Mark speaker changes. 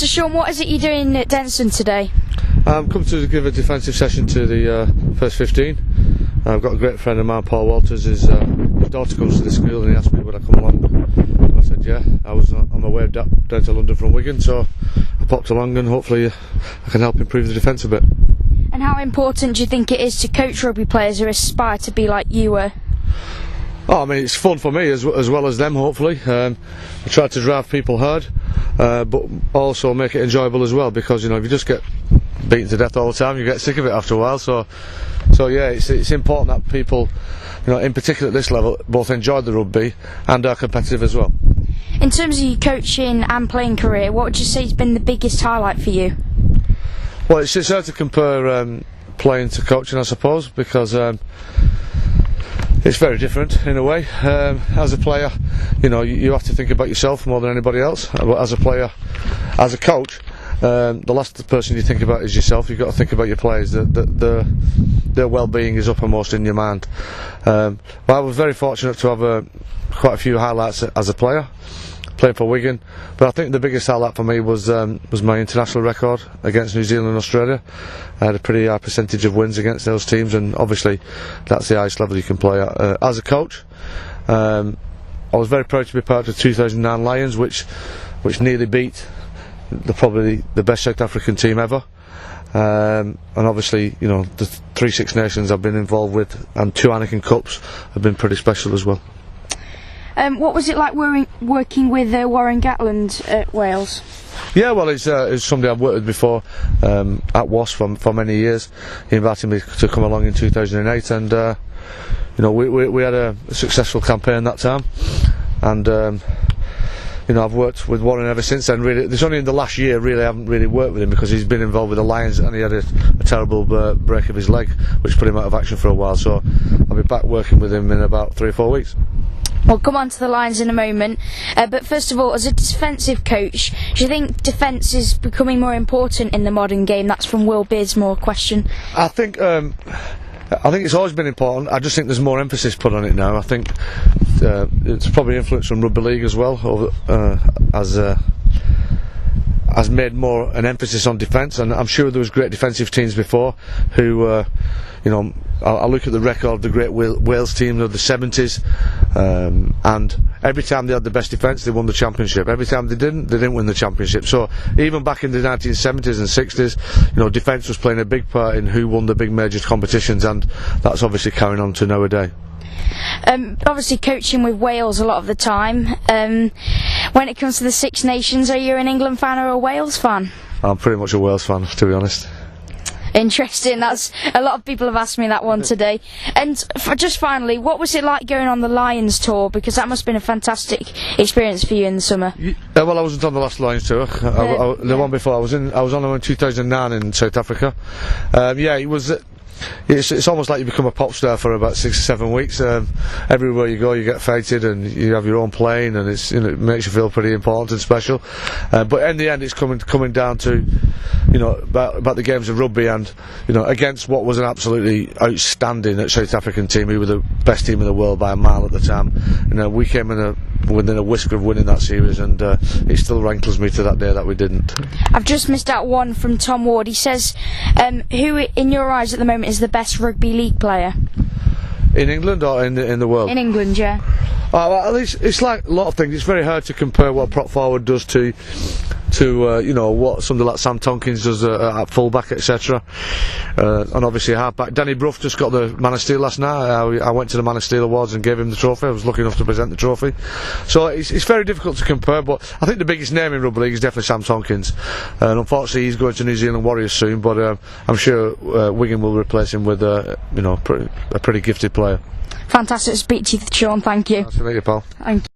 Speaker 1: So Sean, what is it you're doing at Denson today?
Speaker 2: I'm come to give a defensive session to the first 15. I've got a great friend of mine, Paul Walters. His daughter comes to the school and he asked me would I come along. I said yeah. I was on my way down to London from Wigan, so I popped along and hopefully I can help improve the defence a bit.
Speaker 1: And how important do you think it is to coach rugby players who aspire to be like you were?
Speaker 2: Oh, I mean, it's fun for me as well as them, hopefully. I try to drive people hard, but also make it enjoyable as well, because, you know, if you just get beaten to death all the time, you get sick of it after a while. So yeah, it's important that people, you know, in particular at this level, both enjoy the rugby and are competitive as well.
Speaker 1: In terms of your coaching and playing career, what would you say has been the biggest highlight for you?
Speaker 2: Well, it's hard to compare playing to coaching, I suppose, because it's very different in a way. As a player, you know, you have to think about yourself more than anybody else. But as a player, as a coach, the last person you think about is yourself. You've got to think about your players. Their well-being is uppermost in your mind. Well, I was very fortunate to have quite a few highlights as a player, playing for Wigan, but I think the biggest highlight for me was my international record against New Zealand and Australia. I had a pretty high percentage of wins against those teams, and obviously that's the highest level you can play at. As a coach, I was very proud to be part of the 2009 Lions, which nearly beat probably the best South African team ever. And obviously, you know, the 3 Six Nations I've been involved with and 2 Anakin Cups have been pretty special as well.
Speaker 1: What was it like working with Warren Gatland at Wales?
Speaker 2: Yeah, well, it's somebody I've worked with before at WASP for many years. He invited me to come along in 2008, and you know, we had a successful campaign that time, and you know, I've worked with Warren ever since then. Really, it's only in the last year really I haven't really worked with him, because he's been involved with the Lions and he had a terrible break of his leg, which put him out of action for a while. So I'll be back working with him in about 3 or 4 weeks.
Speaker 1: We'll come on to the Lions in a moment, but first of all, as a defensive coach, do you think defence is becoming more important in the modern game? That's from Will Beardsmore question.
Speaker 2: I think it's always been important. I just think there's more emphasis put on it now. I think it's probably influenced from Rugby League as well, has made more an emphasis on defence, and I'm sure there was great defensive teams before who, you know, I look at the record of the great Wales team of the 70s, and every time they had the best defence they won the championship. Every time they didn't win the championship. So even back in the 1970s and 60s, you know, defence was playing a big part in who won the big major competitions, and that's obviously carrying on to nowadays.
Speaker 1: Obviously coaching with Wales a lot of the time. When it comes to the Six Nations, are you an England fan or a Wales fan? I'm
Speaker 2: pretty much a Wales fan, to be honest.
Speaker 1: Interesting, that's a lot of people have asked me that one today. And just finally, what was it like going on the Lions tour? Because that must have been a fantastic experience for you in the summer.
Speaker 2: Well, I wasn't on the last Lions tour. The one before I was on in 2009 in South Africa. Yeah, it was. It's almost like you become a pop star for about 6 or 7 weeks. Everywhere you go, you get feted, and you have your own plane, and it's, you know, it makes you feel pretty important and special. But in the end, it's coming down to, you know, about the games of rugby, and, you know, against what was an absolutely outstanding South African team, who were the best team in the world by a mile at the time. You know, we came within a whisker of winning that series, and it still rankles me to that day that we didn't.
Speaker 1: I've just missed out one from Tom Ward. He says, who in your eyes at the moment is the best rugby league player?
Speaker 2: In England or in the world?
Speaker 1: In England, yeah.
Speaker 2: Well, it's like a lot of things. It's very hard to compare what a prop forward does to you know, what somebody like Sam Tonkins does at fullback, etc. And obviously halfback. Danny Brough just got the Man of Steel last night. I went to the Man of Steel Awards and gave him the trophy. I was lucky enough to present the trophy. So it's very difficult to compare, but I think the biggest name in rugby league is definitely Sam Tonkins. And unfortunately he's going to New Zealand Warriors soon, but I'm sure Wigan will replace him with you know, a pretty gifted player.
Speaker 1: Fantastic to speak to you, Sean. Thank you.
Speaker 2: Nice to meet you, pal.
Speaker 1: Thank you.